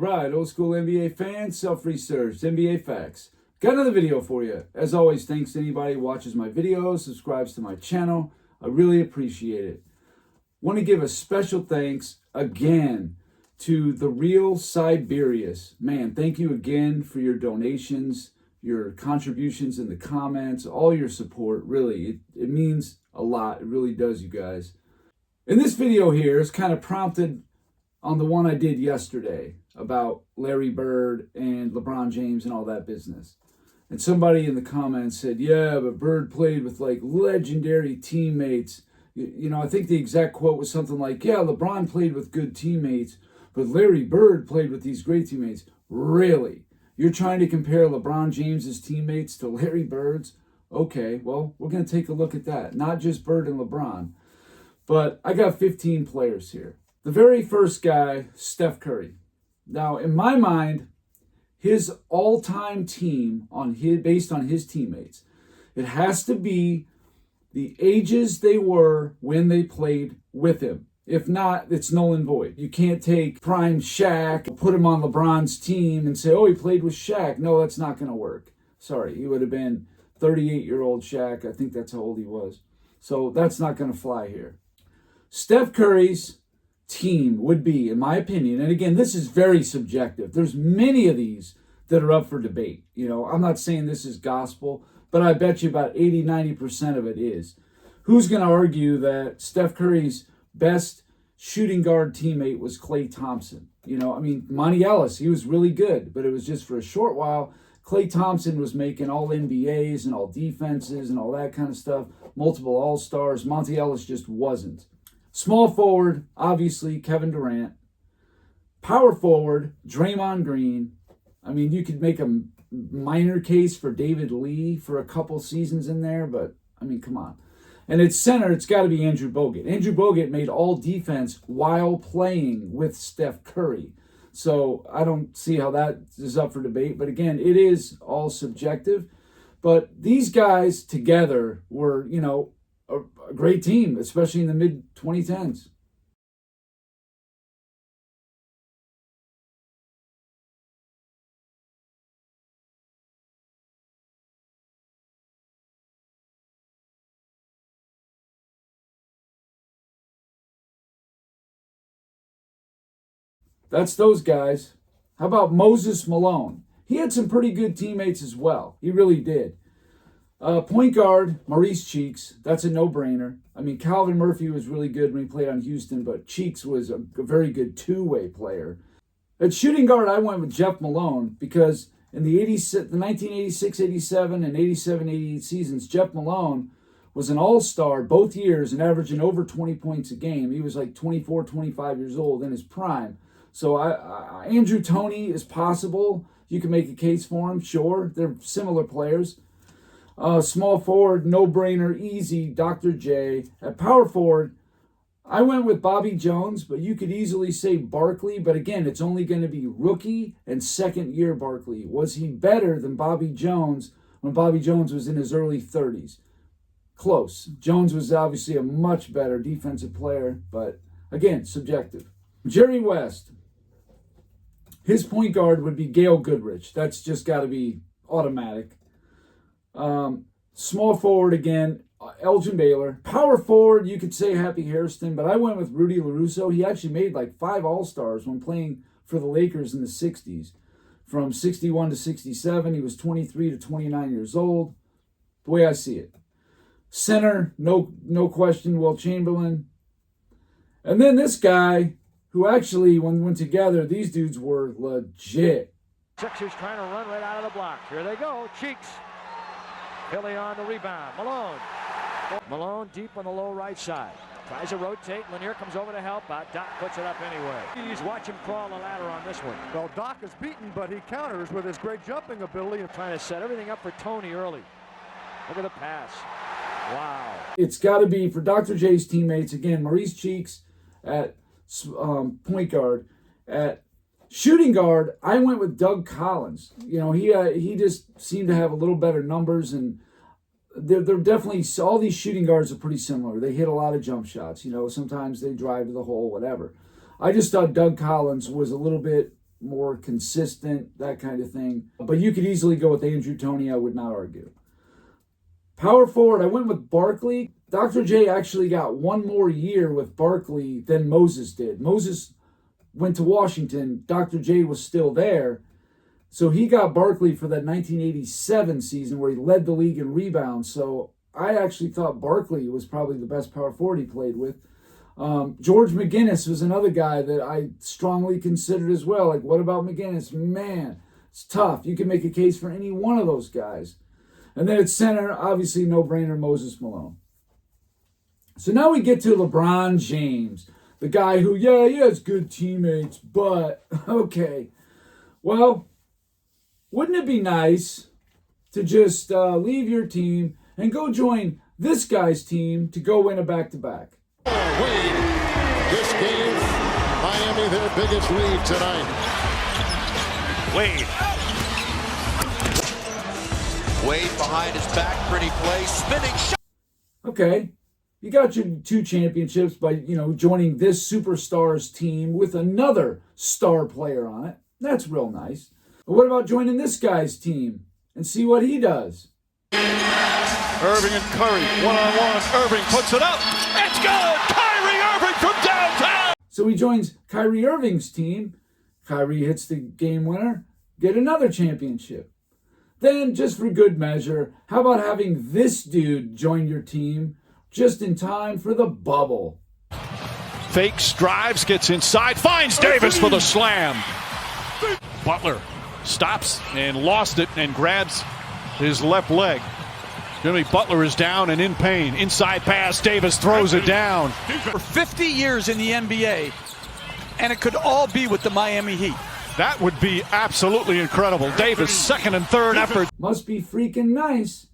Bryant, old school NBA fans, self-research, NBA facts. Got another video for you. As always, thanks to anybody who watches my videos, subscribes to my channel. I really appreciate it. Want to give a special thanks again to the Real Siberius. Man, thank you again for your donations, your contributions in the comments, all your support. Really, it means a lot. It really does, you guys. In this video here, it's kind of prompted on the one I did yesterday about Larry Bird and LeBron James and all that business. And somebody in the comments said, yeah, but Bird played with like legendary teammates. You know, I think the exact quote was something like, yeah, LeBron played with good teammates, but Larry Bird played with these great teammates. Really? You're trying to compare LeBron James's teammates to Larry Bird's? Okay, well, we're going to take a look at that. Not just Bird and LeBron, but I got 15 players here. The very first guy, Steph Curry. Now, in my mind, his all-time team based on his teammates, it has to be the ages they were when they played with him. If not, it's null and void. You can't take prime Shaq, put him on LeBron's team and say, oh, he played with Shaq. No, that's not going to work. Sorry, he would have been 38-year-old Shaq. I think that's how old he was. So that's not going to fly here. Steph Curry's team would be, in my opinion, and again, this is very subjective. There's many of these that are up for debate. You know, I'm not saying this is gospel, but I bet you about 80-90% of it is. Who's going to argue that Steph Curry's best shooting guard teammate was Klay Thompson? You know, I mean, Monty Ellis, he was really good, but it was just for a short while. Klay Thompson was making all NBAs and all defenses and all that kind of stuff, multiple All-Stars. Monty Ellis just wasn't. Small forward, obviously, Kevin Durant. Power forward, Draymond Green. I mean, you could make a minor case for David Lee for a couple seasons in there, but, I mean, come on. And at center, it's got to be Andrew Bogut. Andrew Bogut made all defense while playing with Steph Curry. So I don't see how that is up for debate. But again, it is all subjective. But these guys together were, you know, a great team, especially in the mid-2010s. That's those guys. How about Moses Malone? He had some pretty good teammates as well. He really did. Point guard, Maurice Cheeks. That's a no-brainer. I mean, Calvin Murphy was really good when he played on Houston, but Cheeks was a very good two-way player. At shooting guard, I went with Jeff Malone because in the 1986, 87, and 87, 88 seasons, Jeff Malone was an all-star both years and averaging over 20 points a game. He was like 24, 25 years old in his prime. So Andrew Toney is possible. You can make a case for him, sure. They're similar players. Small forward, no-brainer, easy, Dr. J. At power forward, I went with Bobby Jones, but you could easily say Barkley. But again, it's only going to be rookie and second-year Barkley. Was he better than Bobby Jones when Bobby Jones was in his early 30s? Close. Jones was obviously a much better defensive player, but again, subjective. Jerry West. His point guard would be Gail Goodrich. That's just got to be automatic. Small forward again, Elgin Baylor. Power forward, you could say Happy Hairston, but I went with Rudy LaRusso. He actually made like 5 All-Stars when playing for the Lakers in the 60s. From 61 to 67, he was 23 to 29 years old. The way I see it. Center, no question, Wilt Chamberlain. And then this guy, who actually, when went together, these dudes were legit. Sixers trying to run right out of the block. Here they go. Cheeks. Philly on the rebound. Malone deep on the low right side. Tries to rotate. Lanier comes over to help out. Doc puts it up anyway. He's watch him crawl the ladder on this one. Well, Doc is beaten, but he counters with his great jumping ability. And trying to set everything up for Tony early. Look at the pass. Wow. It's got to be for Dr. J's teammates. Again, Maurice Cheeks at point guard. At shooting guard, I went with Doug Collins. You know, he just seemed to have a little better numbers, and they're definitely, all these shooting guards are pretty similar. They hit a lot of jump shots. You know, sometimes they drive to the hole, whatever. I just thought Doug Collins was a little bit more consistent, that kind of thing. But you could easily go with Andrew Toney, I would not argue. Power forward, I went with Barkley. Dr. J actually got one more year with Barkley than Moses did. Moses went to Washington. Dr. J was still there. So he got Barkley for that 1987 season where he led the league in rebounds. So I actually thought Barkley was probably the best power forward he played with. George McGinnis was another guy that I strongly considered as well. Like, what about McGinnis? Man, it's tough. You can make a case for any one of those guys. And then at center, obviously no-brainer, Moses Malone. So now we get to LeBron James, the guy who, he has good teammates, but, okay. Well, wouldn't it be nice to just leave your team and go join this guy's team to go win a back-to-back? Wade, this game, Miami their biggest lead tonight. Wade behind his back, pretty play, spinning shot. Okay, you got your 2 championships by, joining this superstars team with another star player on it. That's real nice. But what about joining this guy's team and see what he does? Irving and Curry, one-on-one. Irving puts it up. It's good! Kyrie Irving from downtown! So he joins Kyrie Irving's team. Kyrie hits the game winner. Get another championship. Then, just for good measure, how about having this dude join your team just in time for the bubble? Fakes, drives, gets inside, finds Davis for the slam. Butler stops and lost it and grabs his left leg. Jimmy Butler is down and in pain. Inside pass, Davis throws it down. For 50 years in the NBA, and it could all be with the Miami Heat. That would be absolutely incredible. Davis, second and third effort. Must be freaking nice.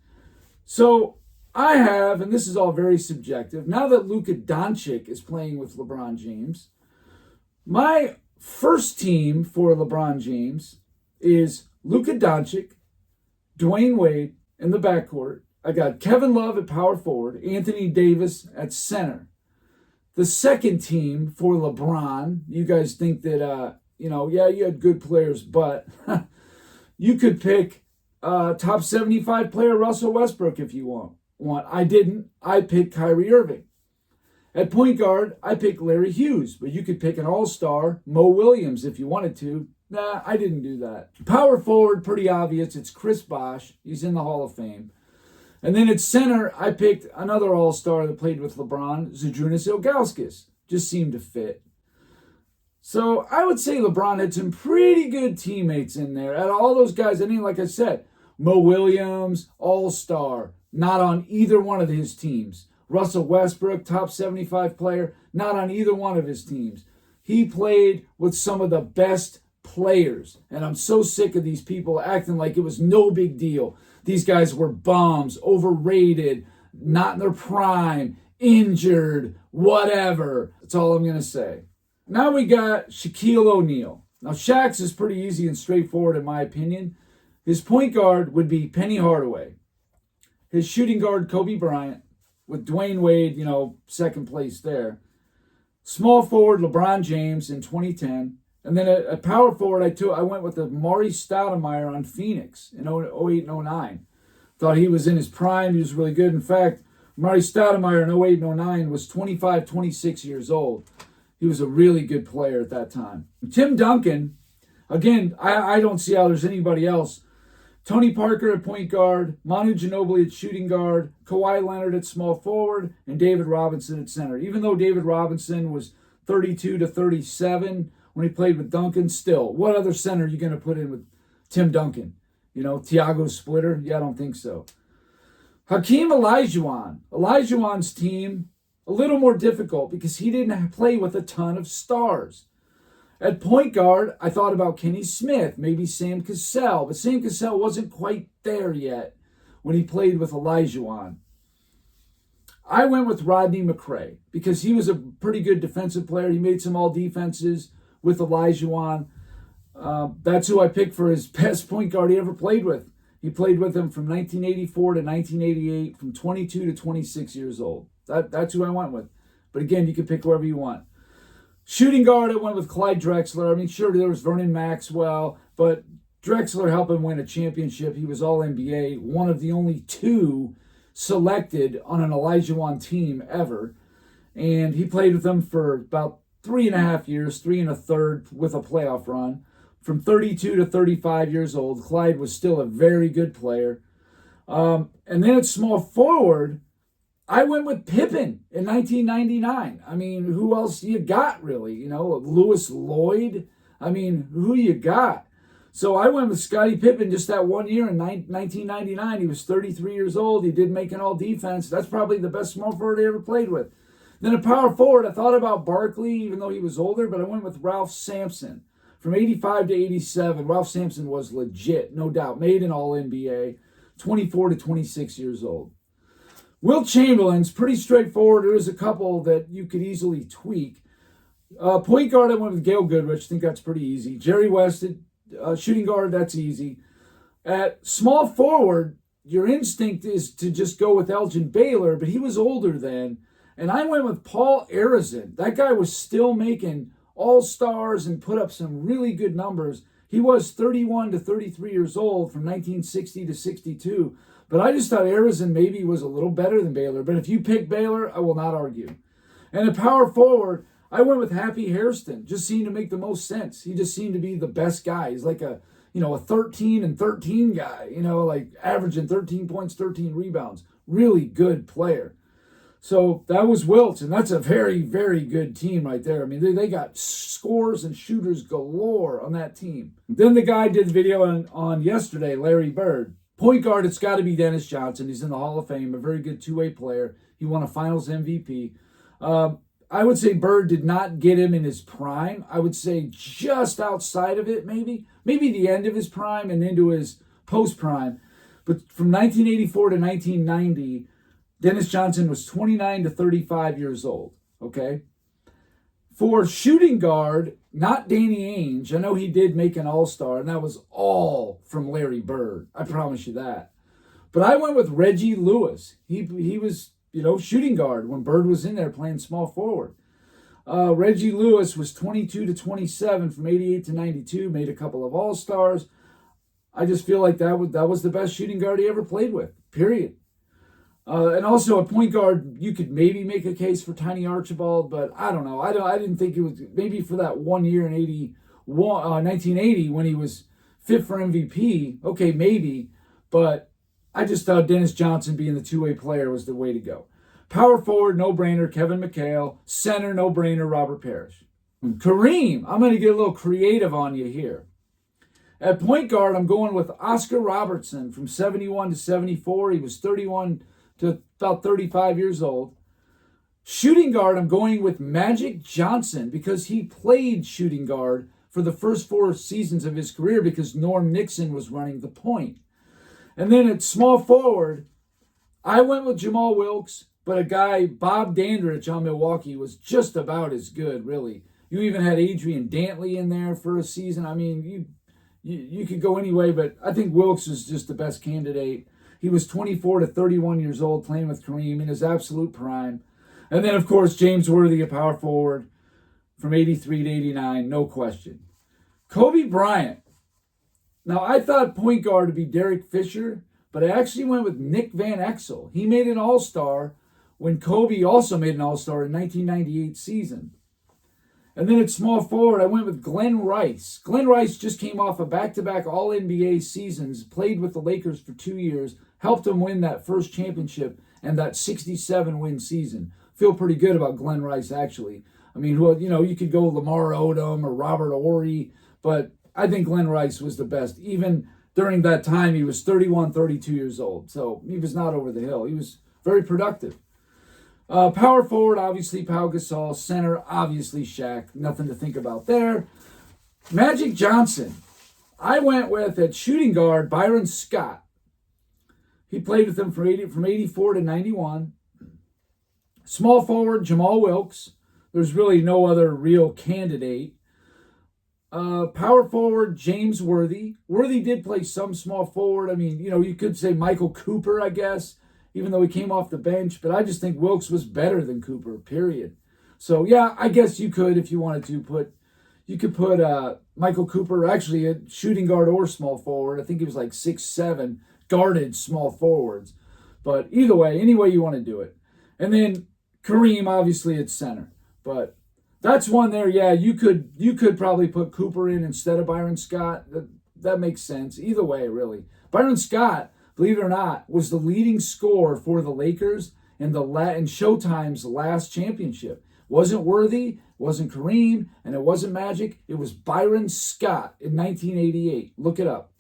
So I have, and this is all very subjective, now that Luka Doncic is playing with LeBron James, my first team for LeBron James is Luka Doncic, Dwayne Wade in the backcourt. I got Kevin Love at power forward, Anthony Davis at center. The second team for LeBron, you guys think that, you had good players, but you could pick top 75 player Russell Westbrook if you want. I didn't. I picked Kyrie Irving. At point guard, I picked Larry Hughes, but you could pick an all-star, Mo Williams, if you wanted to. Nah, I didn't do that. Power forward, pretty obvious. It's Chris Bosh. He's in the Hall of Fame. And then at center, I picked another all-star that played with LeBron, Zydrunas Ilgauskas. Just seemed to fit. So I would say LeBron had some pretty good teammates in there. Out of all those guys, like I said, Mo Williams, all-star, not on either one of his teams. Russell Westbrook, top 75 player, not on either one of his teams. He played with some of the best players. And I'm so sick of these people acting like it was no big deal. These guys were bums, overrated, not in their prime, injured, whatever. That's all I'm going to say. Now we got Shaquille O'Neal. Now Shaq's is pretty easy and straightforward in my opinion. His point guard would be Penny Hardaway. His shooting guard, Kobe Bryant, with Dwayne Wade, second place there. Small forward, LeBron James in 2010. And then at power forward, I went with Amari Stoudemire on Phoenix in 08 and 09. Thought he was in his prime. He was really good. In fact, Amari Stoudemire in 08 and 09 was 25, 26 years old. He was a really good player at that time. Tim Duncan, again, I don't see how there's anybody else. Tony Parker at point guard, Manu Ginobili at shooting guard, Kawhi Leonard at small forward, and David Robinson at center. Even though David Robinson was 32 to 37 when he played with Duncan, still, what other center are you going to put in with Tim Duncan? Tiago Splitter? Yeah, I don't think so. Hakeem Olajuwon. Olajuwon's team, a little more difficult because he didn't play with a ton of stars. At point guard, I thought about Kenny Smith, maybe Sam Cassell, but Sam Cassell wasn't quite there yet when he played with Olajuwon. I went with Rodney McRae because he was a pretty good defensive player. He made some all defenses with Olajuwon. That's who I picked for his best point guard he ever played with. He played with him from 1984 to 1988, from 22 to 26 years old. That's who I went with. But again, you can pick whoever you want. Shooting guard, I went with Clyde Drexler. I mean, sure, there was Vernon Maxwell, but Drexler helped him win a championship. He was All-NBA, one of the only 2 selected on an Olajuwon team ever. And he played with them for about 3.5 years, 3 1/3 with a playoff run. From 32 to 35 years old, Clyde was still a very good player. And then at small forward, I went with Pippen in 1999. I mean, who else you got, really? You know, Lewis Lloyd. I mean, who you got? So I went with Scottie Pippen just that one year in 1999. He was 33 years old. He did make an all-defense. That's probably the best small forward I ever played with. Then a power forward, I thought about Barkley, even though he was older, but I went with Ralph Sampson. From 85 to 87, Ralph Sampson was legit, no doubt. Made an All-NBA, 24 to 26 years old. Wilt Chamberlain's pretty straightforward. There is a couple that you could easily tweak. Point guard, I went with Gail Goodrich. I think that's pretty easy. Jerry West, shooting guard, that's easy. At small forward, your instinct is to just go with Elgin Baylor, but he was older then. And I went with Paul Arizin. That guy was still making all-stars and put up some really good numbers. He was 31 to 33 years old from 1960 to 62. But I just thought Arizin maybe was a little better than Baylor. But if you pick Baylor, I will not argue. And at power forward, I went with Happy Hairston. Just seemed to make the most sense. He just seemed to be the best guy. He's like a 13 and 13 guy, like averaging 13 points, 13 rebounds. Really good player. So that was Wilt, and that's a very, very good team right there. I mean, they got scores and shooters galore on that team. Then the guy did the video on yesterday, Larry Bird. Point guard, it's got to be Dennis Johnson. He's in the Hall of Fame, a very good two-way player. He won a Finals MVP. I would say Bird did not get him in his prime. I would say just outside of it, maybe the end of his prime and into his post-prime. But from 1984 to 1990, Dennis Johnson was 29 to 35 years old, okay? For shooting guard, not Danny Ainge. I know he did make an all-star, and that was all from Larry Bird. I promise you that. But I went with Reggie Lewis. He was, shooting guard when Bird was in there playing small forward. Reggie Lewis was 22 to 27 from 88 to 92, made a couple of all-stars. I just feel like that was the best shooting guard he ever played with, period. And also a point guard, you could maybe make a case for Tiny Archibald, but I don't know. I didn't think it was, maybe for that 1 year in 1980 when he was fit for MVP, okay, maybe, but I just thought Dennis Johnson being the two-way player was the way to go. Power forward, no-brainer, Kevin McHale. Center, no-brainer, Robert Parrish. Kareem, I'm going to get a little creative on you here. At point guard, I'm going with Oscar Robertson from 71 to 74. He was 31 to about 35 years old. Shooting guard, I'm going with Magic Johnson because he played shooting guard for the first 4 seasons of his career because Norm Nixon was running the point. And then at small forward, I went with Jamal Wilkes, but a guy, Bob Dandridge on Milwaukee, was just about as good, really. You even had Adrian Dantley in there for a season. I mean, you could go anyway, but I think Wilkes is just the best candidate. He was 24 to 31 years old playing with Kareem in his absolute prime. And then, of course, James Worthy, a power forward from 83 to 89, no question. Kobe Bryant. Now, I thought point guard would be Derek Fisher, but I actually went with Nick Van Exel. He made an all-star when Kobe also made an all-star in 1998 season. And then at small forward, I went with Glenn Rice. Glenn Rice just came off of back-to-back All-NBA seasons, played with the Lakers for 2 years, helped them win that first championship and that 67-win season. Feel pretty good about Glenn Rice, actually. I mean, you could go Lamar Odom or Robert Horry, but I think Glenn Rice was the best. Even during that time, he was 31, 32 years old, so he was not over the hill. He was very productive. Power forward, obviously, Pau Gasol. Center, obviously, Shaq. Nothing to think about there. Magic Johnson. I went with, at shooting guard, Byron Scott. He played with them from 84 to 91. Small forward, Jamal Wilkes. There's really no other real candidate. Power forward, James Worthy. Worthy did play some small forward. I mean, you could say Michael Cooper, I guess, even though he came off the bench. But I just think Wilkes was better than Cooper, period. So, yeah, I guess you could, if you wanted to, put Michael Cooper, actually a shooting guard or small forward. I think he was like 6'7", guarded small forwards. But either way, any way you want to do it. And then Kareem, obviously, at center. But that's one there. Yeah, you could probably put Cooper in instead of Byron Scott. That makes sense. Either way, really. Byron Scott, believe it or not, was the leading scorer for the Lakers in Showtime's last championship. Wasn't Worthy, wasn't Kareem, and it wasn't Magic. It was Byron Scott in 1988. Look it up.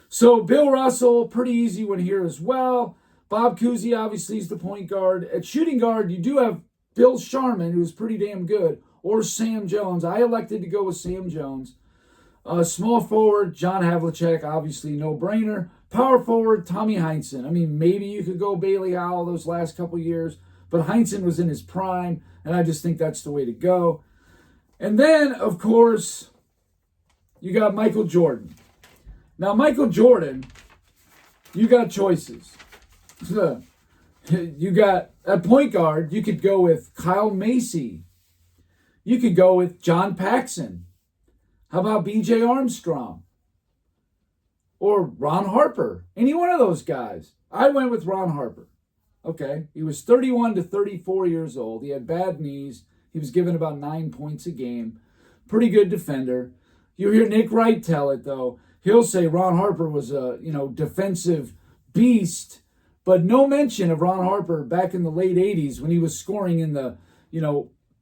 So Bill Russell, pretty easy one here as well. Bob Cousy obviously is the point guard. At shooting guard, you do have Bill Sharman, who's pretty damn good, or Sam Jones. I elected to go with Sam Jones. Small forward, John Havlicek, obviously no-brainer. Power forward, Tommy Heinsohn. I mean, maybe you could go Bailey Howell those last couple years, but Heinsohn was in his prime, and I just think that's the way to go. And then, of course, you got Michael Jordan. Now, Michael Jordan, you got choices. You got, at point guard, you could go with Kyle Macy. You could go with John Paxson. How about B.J. Armstrong? Or Ron Harper? Any one of those guys. I went with Ron Harper. Okay, he was 31 to 34 years old. He had bad knees. He was given about 9 points a game. Pretty good defender. You hear Nick Wright tell it, though. He'll say Ron Harper was a, defensive beast, but no mention of Ron Harper back in the late 80s when he was scoring in the,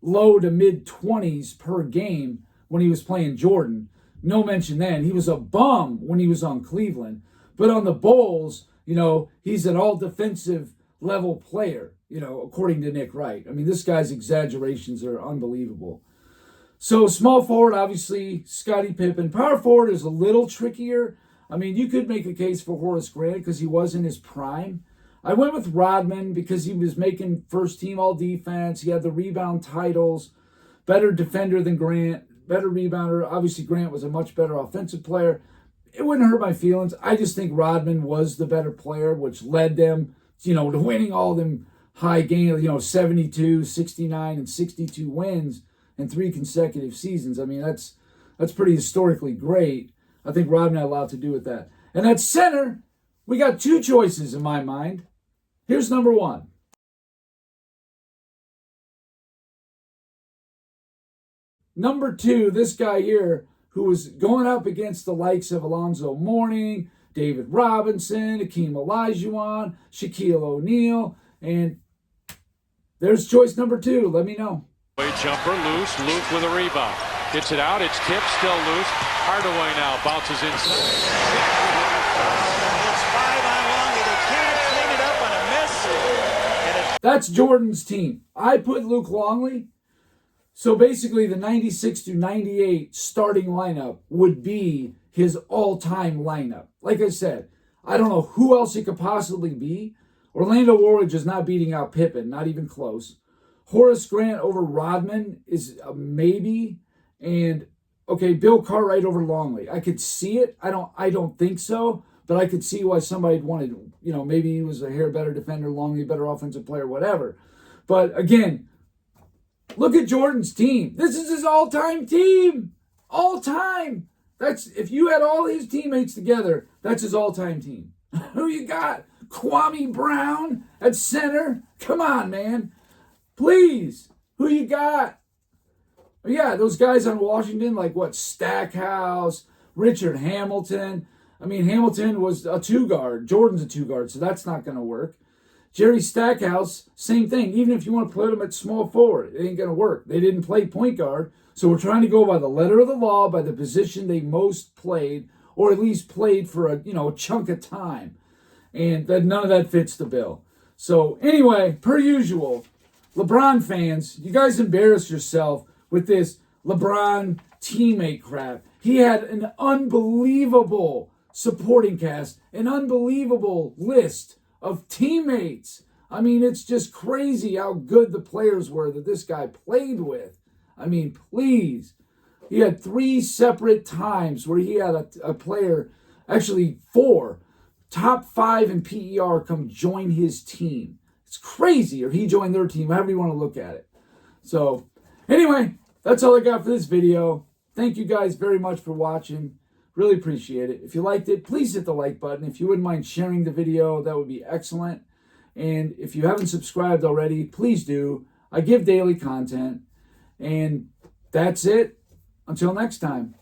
low to mid 20s per game when he was playing Jordan. No mention then. He was a bum when he was on Cleveland. But on the Bulls, he's an all-defensive level player, according to Nick Wright. I mean, this guy's exaggerations are unbelievable. So small forward, obviously, Scottie Pippen. Power forward is a little trickier. I mean, you could make a case for Horace Grant because he was in his prime. I went with Rodman because he was making first team all defense. He had the rebound titles. Better defender than Grant. Better rebounder. Obviously, Grant was a much better offensive player. It wouldn't hurt my feelings. I just think Rodman was the better player, which led them, to winning all them high games, 72, 69, and 62 wins in 3 consecutive seasons. I mean, that's pretty historically great. I think Rodman had a lot to do with that. And at center, we got 2 choices in my mind. Here's number 1. Number 2, this guy here, who was going up against the likes of Alonzo Mourning, David Robinson, Hakeem Olajuwon, Shaquille O'Neal, and there's choice number 2. Let me know. Jumper loose, Luke with a rebound. Gets it out, it's tipped, still loose. Hardaway now bounces inside. It's 5 on long, and he can't clean it up on a miss. That's Jordan's team. I put Luke Longley. So basically the 96 to 98 starting lineup would be his all-time lineup. Like I said, I don't know who else it could possibly be. Orlando Warwick is not beating out Pippen, not even close. Horace Grant over Rodman is a maybe. And, okay, Bill Cartwright over Longley. I could see it. I don't think so. But I could see why somebody wanted, maybe he was a hair better defender, Longley better offensive player, whatever. But, again, look at Jordan's team. This is his all-time team. All-time. If you had all his teammates together, that's his all-time team. Who you got? Kwame Brown at center? Come on, man. Please. Who you got? Yeah, those guys on Washington, like Stackhouse, Richard Hamilton. I mean, Hamilton was a 2-guard. Jordan's a 2-guard, so that's not going to work. Jerry Stackhouse, same thing. Even if you want to put him at small forward, it ain't going to work. They didn't play point guard, so we're trying to go by the letter of the law, by the position they most played, or at least played for a chunk of time. And none of that fits the bill. So anyway, per usual, LeBron fans, you guys embarrass yourself with this LeBron teammate crap. He had an unbelievable supporting cast, an unbelievable list of teammates. I mean, it's just crazy how good the players were that this guy played with. I mean, please. He had 3 separate times where he had a player, actually 4, top 5 in PER come join his team. It's crazy. Or he joined their team, however you want to look at it. So, anyway, that's all I got for this video. Thank you guys very much for watching. Really appreciate it. If you liked it, please hit the like button. If you wouldn't mind sharing the video, that would be excellent. And if you haven't subscribed already, please do. I give daily content. And that's it. Until next time.